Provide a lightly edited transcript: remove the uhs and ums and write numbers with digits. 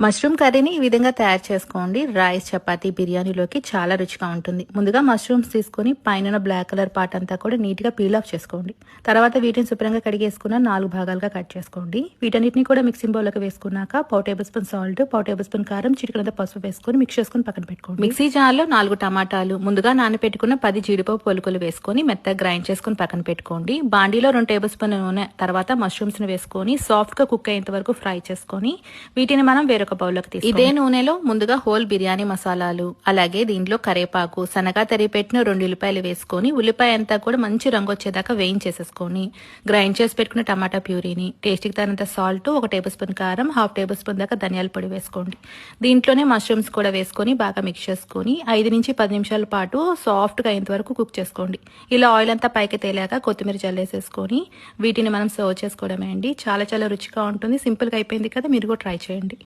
Mushroom కర్రీని ఈ విధంగా తయారు చేసుకోండి. రైస్, చపాతీ, బిర్యానీలోకి చాలా రుచిగా ఉంటుంది. ముందుగా మష్రూమ్స్ తీసుకొని పైన బ్లాక్ కలర్ పార్ట్ అంతా కూడా నీట్గా పీల్ ఆఫ్ చేసుకోండి. తర్వాత వీటిని శుభ్రంగా కడిగేసుకున్న 4 భాగాలుగా కట్ చేసుకోండి. వీటన్నిటిని కూడా మిక్సింగ్ బౌల్లోకి వేసుకున్నాక 1/4 table spoon salt, 1/4 table spoon కారం, చిటికెడంత పసుపు వేసుకొని మిక్స్ చేసుకుని పక్కన పెట్టుకోండి. మిక్సీ జార్లో 4 టమాటాలు, ముందుగా నానబెట్టుకున్న 10 జీడిపప్పు పొలుకులు వేసుకొని మెత్తగా గ్రైండ్ చేసుకుని పక్కన పెట్టుకోండి. బాండీలో 2 టేబుల్ స్పూన్ నూనె, తర్వాత మష్రూమ్స్ ని వేసుకొని సాఫ్ట్ గా కుక్ అయ్యేంత వరకు ఫ్రై చేసుకొని వీటిని మనం వేరొక బౌల్లోకి తీసుకోవాలి. ఇదే నూనెలో ముందుగా హోల్ బిర్యానీ మసాలాలు, అలాగే దీంట్లో కరేపాకు, సన్నగా తరిగిపెట్టిన 2 ఉల్లిపాయలు వేసుకొని ఉల్లిపాయ అంతా కూడా మంచి రంగు వచ్చేదాకా వేయించేసేసుకొని గ్రైండ్ చేసి పెట్టుకున్న టమాటా ప్యూరీని, టేస్ట్కి తగినంత సాల్ట్, 1 టేబుల్ స్పూన్ కారం, 1/2 టేబుల్ స్పూన్ దాకా ధనియాల పొడి వేసుకోండి. దీంట్లోనే మష్రూమ్స్ కూడా వేసుకొని బాగా మిక్స్ చేసుకొని 5 నుంచి 10 నిమిషాల పాటు సాఫ్ట్గా అయ్యేంత వరకు కుక్ చేసుకోండి. ఇలా ఆయిల్ అంతా పైకి తేలాక కొత్తిమీర జల్లేసేసుకొని వీటిని మనం సర్వ్ చేసుకోవడమే అండి. చాలా చాలా రుచిగా ఉంటుంది. సింపుల్గా అయిపోయింది కదా, మీరు కూడా ట్రై చేయండి.